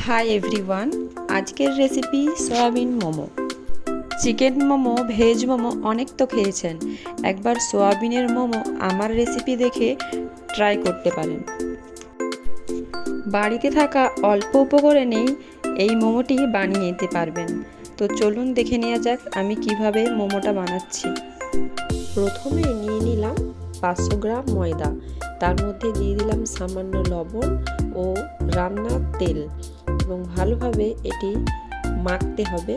Hi everyone, আজকের recipe soybean momo. Chicken momo, veg momo অনেক তো খেয়েছেন, একবার সয়াবিনের মোমো আমার রেসিপি দেখে ট্রাই করতে পারেন। বাড়িতে থাকা অল্প উপকরণেই এই মোমোটি বানিয়ে নিতে পারবেন। তো চলুন দেখে নেওয়া যাক আমি কিভাবে মোমোটা বানাচ্ছি। প্রথমে নিয়ে নিলাম 500 গ্রাম ময়দা, তার মধ্যে দিয়ে দিলাম সামান্য লবণ ও রান্নার তেল এবং ভালোভাবে এটি মাখতে হবে।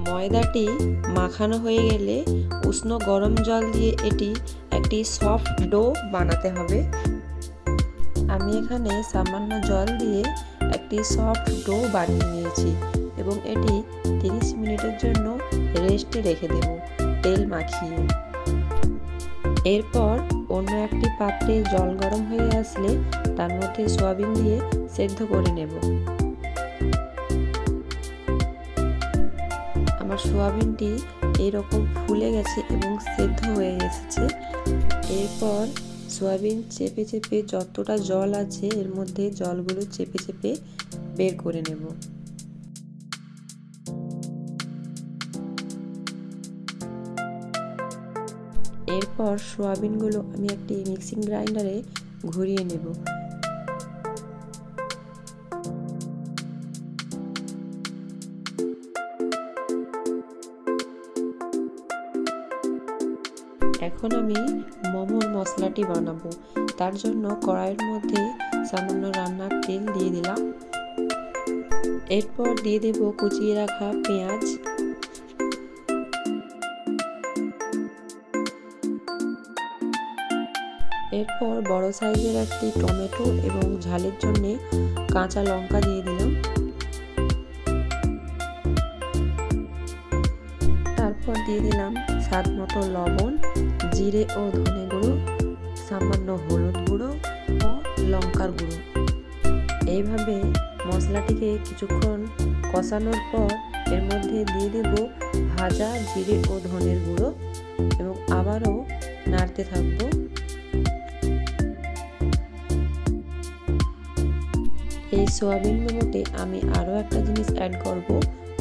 ময়দাটি মাখানো হয়ে গেলে উষ্ণ গরম জল দিয়ে এটি একটি সফট ডো বানাতে হবে। আমি এখানে সামান্য জল দিয়ে একটি সফট ডো বানিয়ে নিয়েছি এবং এটি 30 মিনিটের জন্য রেস্টে রেখে দেব তেল মাখিয়ে। এরপর অন্য একটি পাত্রে জল গরম হয়ে আসলে তার মধ্যে সয়াবিন দিয়ে সেদ্ধ করে নেব। আমার সয়াবিনটি এরকম ফুলে গেছে এবং সেদ্ধ হয়ে এসেছে। এরপর সয়াবিন চেপে চেপে যতটা জল আছে এর মধ্যে জলগুলো চেপে চেপে বের করে নেব। এরপর সয়াবিনগুলো আমি একটি মিক্সিং গ্রাইন্ডারে ঘুরিয়ে নেব। এখন আমি মোমোর মশলাটি বানাবো। তার জন্য কড়াইয়ের মধ্যে সামান্য রান্নার তেল দিয়ে দিলাম। এরপর দিয়ে দেব কুচিয়ে রাখা পেঁয়াজ, এরপর বড় সাইজের একটি টমেটো এবং ঝালের জন্য কাঁচা লঙ্কা দিয়ে দিলাম। তারপর দিয়ে দিলাম স্বাদ মতো লবণ, জিরে ও ধনে গুঁড়ো, সামান্য হলুদ গুঁড়ো ও লঙ্কার গুঁড়ো। এইভাবে মশলাটিকে কিছুক্ষণ কষানোর পর এর মধ্যে দিয়ে দেব ভাজা জিরে ও ধনের গুঁড়ো এবং আবারও নাড়তে থাকবো। এই সয়াবিন মোমোতে আমি আরও একটা জিনিস অ্যাড করব,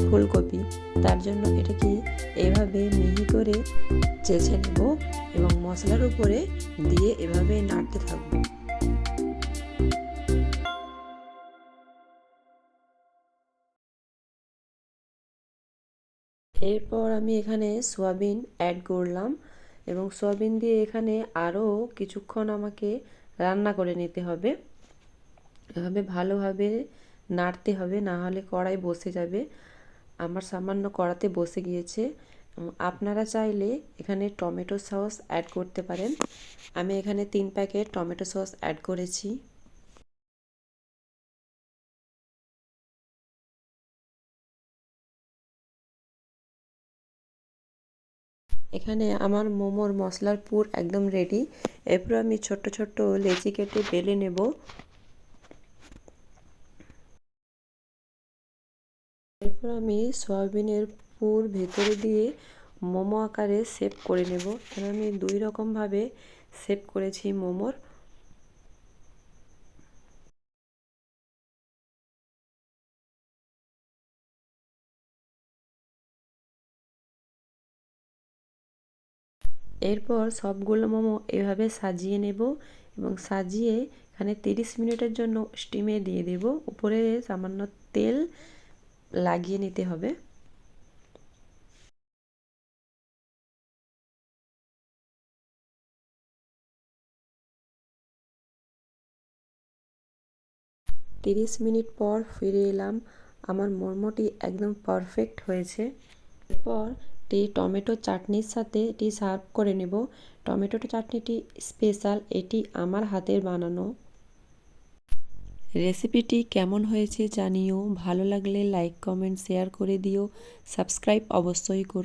ফুলকপি। তার জন্য এটাকে এভাবে মিহি করে চেঁচে নেব এবং মশলার উপরে দিয়ে এভাবে নাড়তে থাকব। এরপর আমি এখানে সয়াবিন অ্যাড করলাম এবং সয়াবিন দিয়ে এখানে আরও কিছুক্ষণ আমাকে রান্না করে নিতে হবে। এভাবে ভালোভাবে নাড়তে হবে, না হলে কড়াই বসে যাবে। আমার সামান্য কড়াতে বসে গিয়েছে। আপনারা চাইলে এখানে টমেটো সস অ্যাড করতে পারেন। আমি এখানে 3 প্যাকেট টমেটো সস অ্যাড করেছি। এখানে আমার মোমোর মশলার পুর একদম রেডি। এরপর আমি ছোট্ট ছোট্ট লেচি কেটে বেলে নেব। এরপর আমি সয়াবিনের পুর ভেতরে দিয়ে মোমো আকারে শেপ করে নেব। এখানে আমি 2 রকমভাবে শেপ করেছি মোমোর। এরপর সবগুলো মোমো এভাবে সাজিয়ে নেব এবং সাজিয়ে এখানে 30 মিনিটের জন্য স্টিমে দিয়ে দেব। উপরে সামান্য তেল লাগিয়ে নিতে হবে। তিরিশ মিনিট পর ফিরে এলাম। আমার মোমোটি একদম পারফেক্ট হয়েছে। এরপর টমেটো চাটনির সাথে এটি সার্ভ করে নেব। টমেটো চাটনিটি স্পেশাল, এটি আমার হাতের বানানো। রেসিপিটি কেমন হয়েছে জানিও। ভালো লাগলে লাইক, কমেন্ট, শেয়ার করে দিও। সাবস্ক্রাইব অবশ্যই করো।